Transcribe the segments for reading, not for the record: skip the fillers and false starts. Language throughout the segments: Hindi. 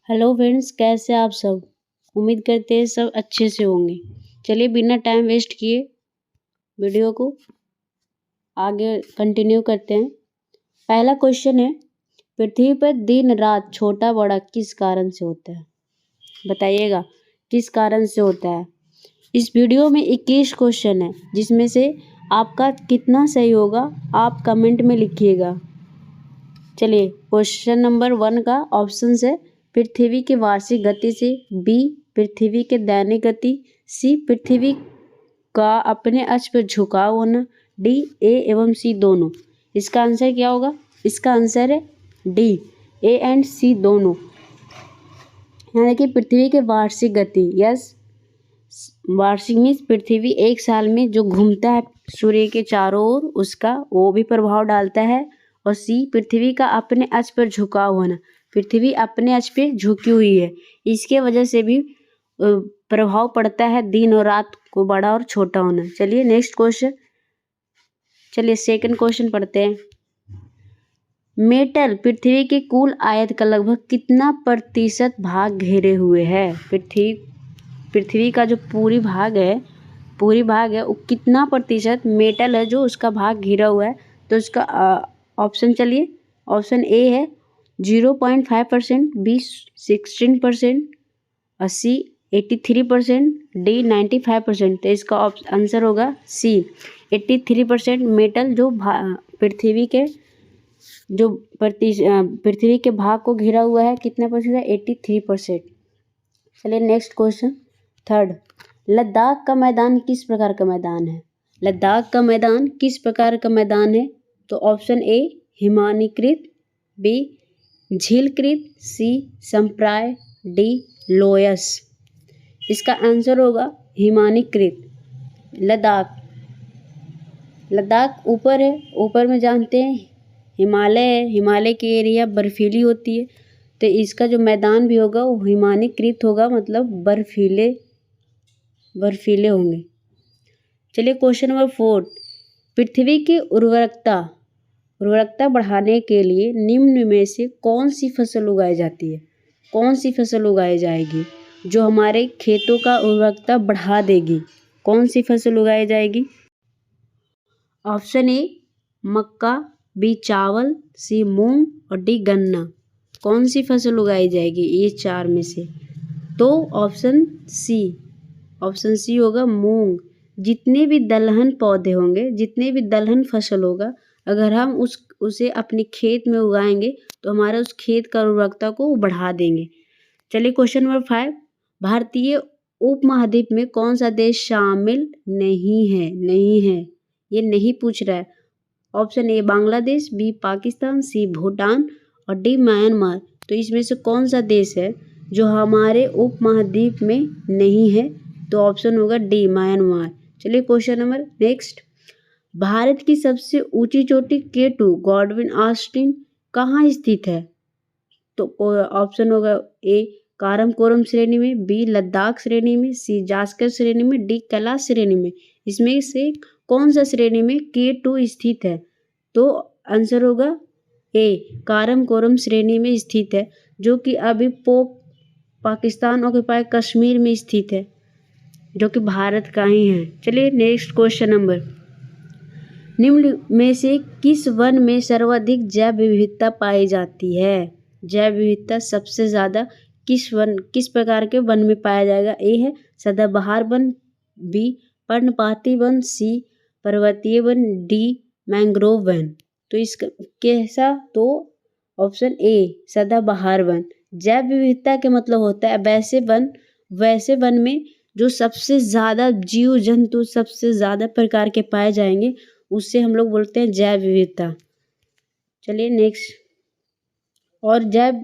हेलो फ्रेंड्स, कैसे आप सब। उम्मीद करते हैं सब अच्छे से होंगे। चलिए बिना टाइम वेस्ट किए वीडियो को आगे कंटिन्यू करते हैं। पहला क्वेश्चन है, पृथ्वी पर दिन रात छोटा बड़ा किस कारण से होता है? बताइएगा किस कारण से होता है। इस वीडियो में 21 क्वेश्चन है, जिसमें से आपका कितना सही होगा आप कमेंट में लिखिएगा। चलिए क्वेश्चन नंबर 1 का ऑप्शन है पृथ्वी की वार्षिक गति से, बी पृथ्वी के दैनिक गति, सी पृथ्वी का अपने अक्ष पर झुकाव होना, डी ए एवं सी दोनों। इसका आंसर क्या होगा? इसका आंसर है डी, ए एंड सी दोनों। यानी कि पृथ्वी के वार्षिक गति। यस, वार्षिक मीन्स पृथ्वी एक साल में जो घूमता है सूर्य के चारों ओर, उसका वो भी प्रभाव डालता है। और सी पृथ्वी का अपने अक्ष पर झुकाव होना, पृथ्वी अपने अक्ष पे झुकी हुई है, इसके वजह से भी प्रभाव पड़ता है दिन और रात को बड़ा और छोटा होना। चलिए नेक्स्ट क्वेश्चन, चलिए सेकंड क्वेश्चन पढ़ते हैं। मेटल पृथ्वी के कुल आयत का लगभग कितना प्रतिशत भाग घेरे हुए है? पृथ्वी का जो पूरी भाग है वो कितना प्रतिशत मेटल है जो उसका भाग घिरा हुआ है? तो उसका ऑप्शन, चलिए ऑप्शन ए है 0.5%, बी 16%, सी 83%, डी 95%। तो इसका आंसर होगा सी 83% मेटल जो पृथ्वी के भाग को घिरा हुआ है। कितना परसेंट है? 83%। चलिए नेक्स्ट क्वेश्चन थर्ड, लद्दाख का मैदान किस प्रकार का मैदान है? लद्दाख का मैदान किस प्रकार का मैदान है? तो ऑप्शन ए हिमानीकृत, बी झीलकृत, सी संप्राय, डी लोयस। इसका आंसर होगा हिमानीकृत। लद्दाख ऊपर है, ऊपर में जानते हैं हिमालय है, हिमालय की एरिया बर्फीली होती है, तो इसका जो मैदान भी होगा वो हिमानीकृत होगा, मतलब बर्फीले होंगे। चलिए क्वेश्चन नंबर 4, पृथ्वी की उर्वरकता बढ़ाने के लिए निम्न में से कौन सी फसल उगाई जाती है? कौन सी फसल उगाई जाएगी जो हमारे खेतों का उर्वरकता बढ़ा देगी? कौन सी फसल उगाई जाएगी? ऑप्शन ए मक्का, बी चावल, सी मूंग और डी गन्ना। कौन सी फसल उगाई जाएगी ये चार में से? तो ऑप्शन सी होगा मूंग। जितने भी दलहन पौधे होंगे, जितने भी दलहन फसल होगा, अगर हम उसे अपने खेत में उगाएंगे तो हमारा उस खेत का उर्वरकता को बढ़ा देंगे। चलिए क्वेश्चन नंबर 5, भारतीय उपमहाद्वीप में कौन सा देश शामिल नहीं है? ये नहीं पूछ रहा है। Option A Bangladesh, B Pakistan, C Bhutan और डी म्यांमार। तो इसमें से कौन सा देश है जो हमारे उपमहाद्वीप में नहीं है? तो ऑप्शन होगा डी म्यांमार। चलिए क्वेश्चन नंबर नेक्स्ट, भारत की सबसे ऊंची चोटी K2 गॉडविन ऑस्टिन कहाँ स्थित है? तो ऑप्शन होगा ए काराकोरम श्रेणी में, बी लद्दाख श्रेणी में, सी जास्कर श्रेणी में, डी कैलाश श्रेणी में। इसमें से कौन सा श्रेणी में K2 स्थित है? तो आंसर होगा ए काराकोरम श्रेणी में स्थित है, जो कि अभी पाकिस्तान ऑक्युपाई कश्मीर में स्थित है, जो कि भारत का ही है। चलिए नेक्स्ट क्वेश्चन नंबर, निम्न में से किस वन में सर्वाधिक जैव विविधता पाई जाती है? जैव विविधता सबसे ज़्यादा किस प्रकार के वन में पाया जाएगा? ए है सदाबहार वन, बी पर्णपाती वन, सी पर्वतीय वन, डी मैंग्रोव वन। तो इसका कैसा? तो ऑप्शन ए सदाबहार वन। जैव विविधता के मतलब होता है वैसे वन में जो सबसे ज़्यादा जीव जंतु सबसे ज़्यादा प्रकार के पाए जाएंगे, उससे हम लोग बोलते हैं जैव विविधता। चलिए नेक्स्ट, और जैव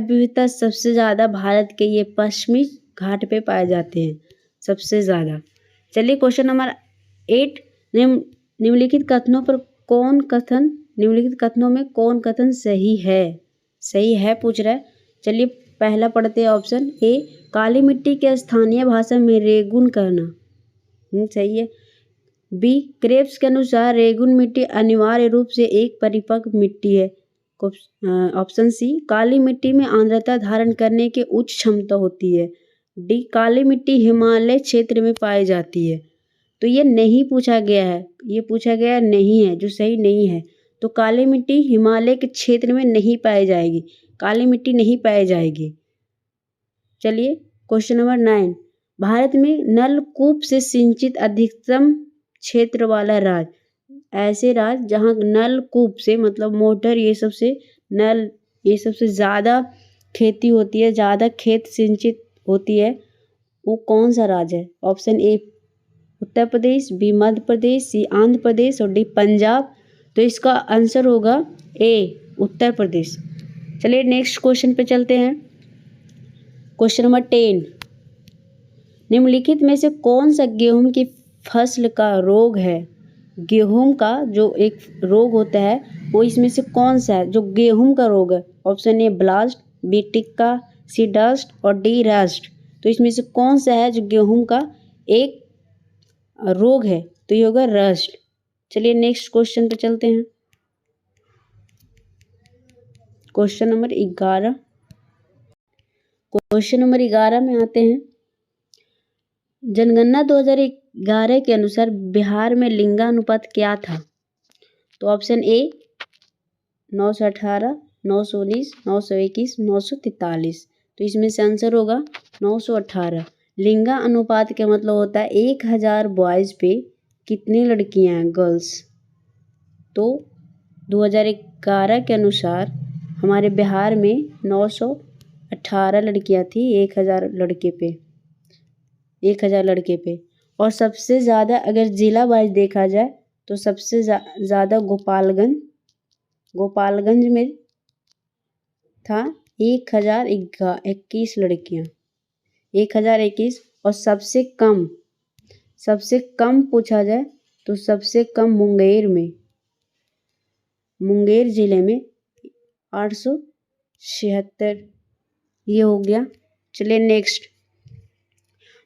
विविधता सबसे ज़्यादा भारत के ये पश्चिमी घाट पे पाए जाते हैं सबसे ज़्यादा। चलिए क्वेश्चन नंबर 8, निम्नलिखित कथनों में कौन कथन सही है पूछ रहा है। चलिए पहला पढ़ते हैं ऑप्शन ए काली मिट्टी के स्थानीय भाषा में रेगुन कहना सही है। बी क्रेब्स के अनुसार रेगुन मिट्टी अनिवार्य रूप से एक परिपक्व मिट्टी है। ऑप्शन सी, काली मिट्टी में आर्द्रता धारण करने की उच्च क्षमता होती है। डी, काली मिट्टी हिमालय क्षेत्र में पाई जाती है। तो ये नहीं पूछा गया है, ये पूछा गया नहीं है, जो सही नहीं है। तो काली मिट्टी हिमालय के क्षेत्र में नहीं पाई जाएगी, काली मिट्टी नहीं पाई जाएगी। चलिए क्वेश्चन नंबर 9, भारत में नलकूप से सिंचित अधिकतम क्षेत्र वाला राज्य। ऐसे राज्य जहाँ नलकूप से मतलब मोटर ये सबसे नल ये सबसे ज़्यादा खेती होती है, ज़्यादा खेत सिंचित होती है, वो कौन सा राज्य है? Option A Uttar Pradesh, B Madhya Pradesh, C Andhra Pradesh और डी पंजाब। तो इसका आंसर होगा ए उत्तर प्रदेश। चलिए नेक्स्ट क्वेश्चन पे चलते हैं। क्वेश्चन नंबर 10, निम्नलिखित में से कौन सा गेहूं की फसल का रोग है? गेहूं का जो एक रोग होता है वो इसमें से कौन सा है जो गेहूं का रोग है? Option A blast, B tikka, C dust और डी रस्ट। तो इसमें से कौन सा है जो गेहूं का एक रोग है? तो ये होगा रस्ट। चलिए नेक्स्ट क्वेश्चन पे चलते हैं। क्वेश्चन नंबर 11, क्वेश्चन नंबर 11 में आते हैं। जनगणना 2011 के अनुसार बिहार में लिंगानुपात क्या था? तो ऑप्शन ए 918, 919, 921, 943। तो इसमें से आंसर होगा 918। लिंगा अनुपात का मतलब होता है 1000 बॉयज़ पे कितनी लड़कियां हैं, गर्ल्स। तो 2011 के अनुसार हमारे बिहार में 918 लड़कियां थी 1000 लड़के पे। और सबसे ज़्यादा अगर जिला वाइज देखा जाए तो सबसे ज़्यादा गोपालगंज में था 1021 लड़कियां, 1021। और सबसे कम पूछा जाए तो सबसे कम मुंगेर जिले में 876 ये हो गया। चलिए नेक्स्ट,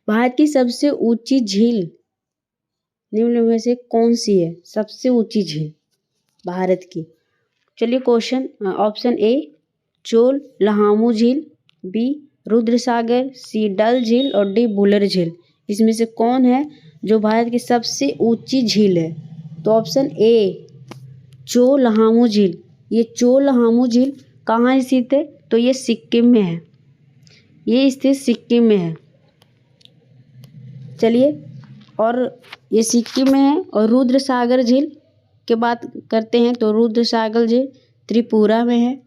भारत की सबसे ऊंची झील निम्न में से कौन सी है? सबसे ऊंची झील भारत की। चलिए क्वेश्चन ऑप्शन ए चोल लहामू झील, बी रुद्रसागर, सी डल झील और डी बुलर झील। इसमें से कौन है जो भारत की सबसे ऊंची झील है? तो ऑप्शन ए चो लहामू झील। ये चो लहामू झील कहाँ स्थित है? तो ये सिक्किम में है, ये स्थित सिक्किम में है। चलिए, और ये सिक्किम में है। और रुद्रसागर झील की बात करते हैं तो रुद्रसागर झील त्रिपुरा में है।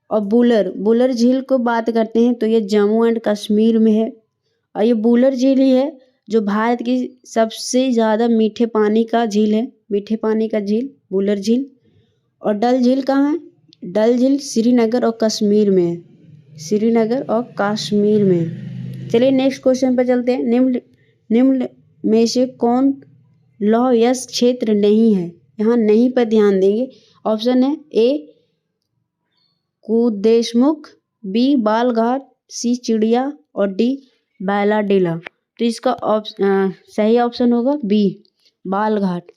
और बुलर झील को बात करते हैं तो ये जम्मू एंड कश्मीर में है। और ये बुलर झील ही है जो भारत की सबसे ज़्यादा मीठे पानी का झील है, बुलर झील। और डल झील कहाँ है? डल झील श्रीनगर और कश्मीर में है, चलिए नेक्स्ट क्वेश्चन पर चलते हैं। निम्न में से कौन लौह अयस्क क्षेत्र नहीं है? यहाँ नहीं पर ध्यान देंगे। ऑप्शन है ए कुदेशमुख, बी बालघाट, सी चिड़िया और डी बैलाडीला। तो इसका सही ऑप्शन होगा बी बालाघाट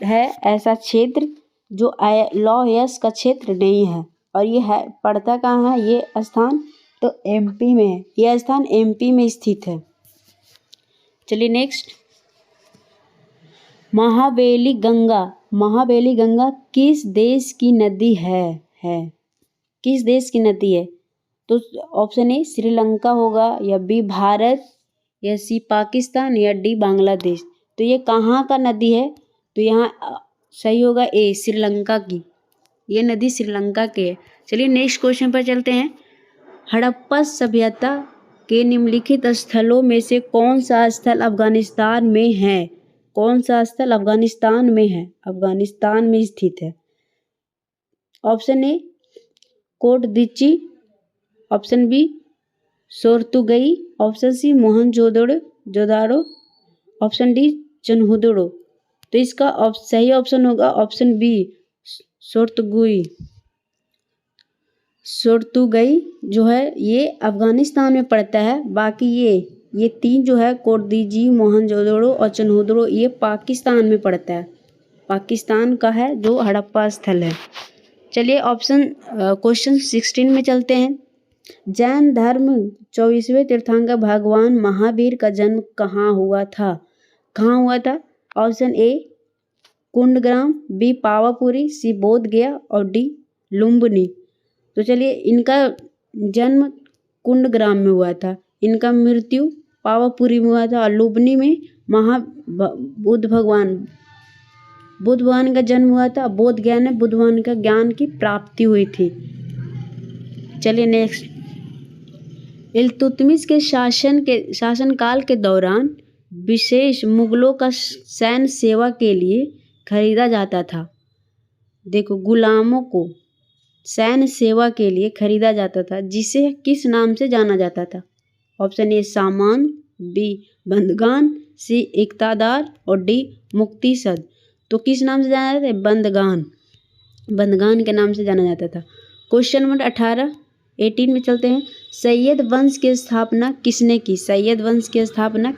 है ऐसा क्षेत्र जो लौह अयस्क का क्षेत्र नहीं है। और ये है पड़ता कहाँ है ये स्थान? तो एमपी में है, यह स्थान एमपी में स्थित है। चलिए नेक्स्ट, महावेली गंगा किस देश की नदी है? किस देश की नदी है? तो ऑप्शन ए श्रीलंका होगा, या बी भारत, या सी पाकिस्तान, या डी बांग्लादेश। तो ये कहाँ का नदी है? तो यहाँ सही होगा ए श्रीलंका की, ये नदी श्रीलंका की है। चलिए नेक्स्ट क्वेश्चन पर चलते हैं। हड़प्पा सभ्यता के निम्नलिखित स्थलों में से कौन सा स्थल अफगानिस्तान में है? अफगानिस्तान में स्थित है। Option A Kot Diji, option B Shortugai, option C Mohenjodaro, option D Chanhudaro. तो इसका सही ऑप्शन होगा ऑप्शन बी सोरतुगई जो है ये अफगानिस्तान में पड़ता है। बाकी ये ये 3 जो है कोडदीजी, मोहनजोदड़ो और चन्होदड़ो, ये पाकिस्तान में पड़ता है, पाकिस्तान का है जो हड़प्पा स्थल है। चलिए क्वेश्चन 16 में चलते हैं। जैन धर्म 24वें तीर्थंकर भगवान महावीर का जन्म कहाँ हुआ था? कहाँ हुआ था? Option A Kundagram, B Pawapuri, C Bodh Gaya और डी लुम्बिनी। तो चलिए, इनका जन्म कुंडग्राम में हुआ था, इनका मृत्यु पावापुरी में हुआ था और लुम्बिनी में बुद्ध भगवान का जन्म हुआ था। बोध गया में बुद्ध भगवान का ज्ञान की प्राप्ति हुई थी। चलिए नेक्स्ट, इल्तुतमिश के शासनकाल के दौरान विशेष मुगलों का सैन्य सेवा के लिए खरीदा जाता था। देखो, गुलामों को सैन्य सेवा के लिए खरीदा जाता था, जिसे किस नाम से जाना जाता था? ऑप्शन ए सामान, बी बंदगान, सी इक्तादार और डी मुक्तिसद। तो किस नाम से जाना जाता है? बंदगान के नाम से जाना जाता था। क्वेश्चन नंबर 18 में चलते हैं। सैयद वंश की स्थापना किसने की? सैयद वंश की स्थापना,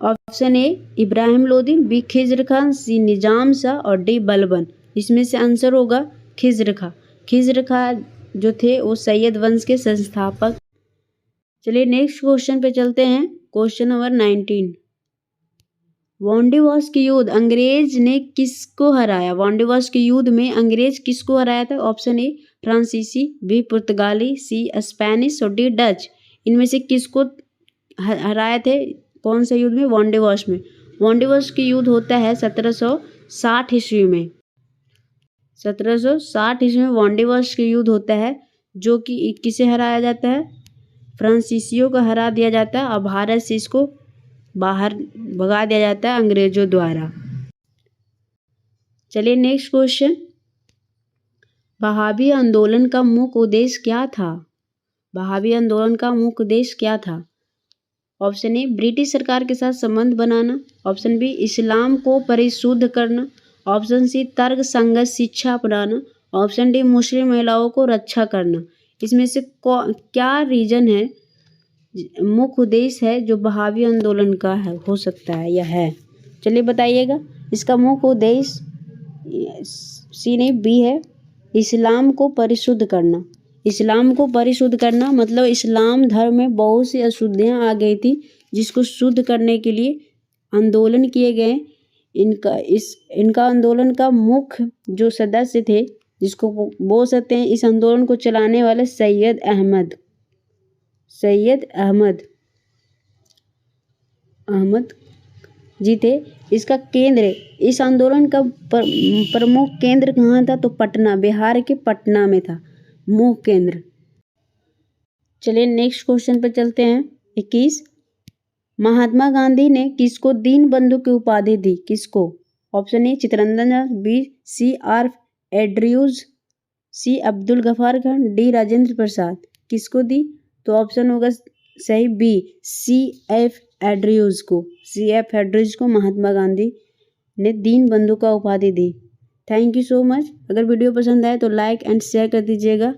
option A Ibrahim Lodi, B Khizr Khan, C Nizam Shah और डी बलबन। इसमें से आंसर होगा खिज्र खां। खिज्र खां जो थे वो सैयद वंश के संस्थापक। चलिए नेक्स्ट क्वेश्चन पे चलते हैं। क्वेश्चन नंबर 19, वांडीवाश के युद्ध अंग्रेज ने किसको हराया? वांडीवाश के युद्ध में अंग्रेज किसको हराया था? ऑप्शन ए फ्रांसीसी, बी पुर्तगाली, सी स्पेनिश और डी डच। इनमें से किसको हराए थे? कौन से युद्ध में? वांडीवाश में। वांडीवाश के युद्ध होता है 1760 ईस्वी में। 1760 ईस्वी में वांडीवाश के युद्ध होता है, जो कि किसे हराया जाता है? फ्रांसीसियों को हरा दिया जाता है और भारत से इसको बाहर भगा दिया जाता है अंग्रेजों द्वारा। चलिए नेक्स्ट क्वेश्चन, वहाबी आंदोलन का मुख्य उद्देश्य क्या था? वहाबी आंदोलन का मुख्य उद्देश्य क्या था? ऑप्शन ए ब्रिटिश सरकार के साथ संबंध बनाना, ऑप्शन बी इस्लाम को परिशुद्ध करना, ऑप्शन सी तर्क संगत शिक्षा अपनाना, ऑप्शन डी मुस्लिम महिलाओं को रक्षा करना। इसमें से क्या रीजन है, मुख्य उद्देश्य है जो वहाबी आंदोलन का है, हो सकता है या है? चलिए बताइएगा। इसका मुख्य उद्देश्य सी नहीं बी है, इस्लाम को परिशुद्ध करना। इस्लाम को परिशुद्ध करना मतलब इस्लाम धर्म में बहुत सी अशुद्धियाँ आ गई थी, जिसको शुद्ध करने के लिए आंदोलन किए गए। इनका आंदोलन का मुख्य जो सदस्य थे, जिसको बोल सकते हैं इस आंदोलन को चलाने वाले सैयद अहमद जी थे। इसका केंद्र, इस आंदोलन का प्रमुख केंद्र कहाँ था? तो पटना, बिहार के पटना में था मुख्य केंद्र। चलिए नेक्स्ट क्वेश्चन पर चलते हैं। 21, महात्मा गांधी ने किसको दीनबंधु की उपाधि दी? किसको? Option A Chittaranjan Das, B C R Andrews, C Abdul Ghaffar Khan, D Rajendra Prasad. किसको दी? तो ऑप्शन होगा सही बी सी एफ एंड्रयूज को महात्मा गांधी ने दीनबंधु का उपाधि दी। Thank you so much. अगर वीडियो पसंद आए तो लाइक एंड शेयर कर दीजिएगा।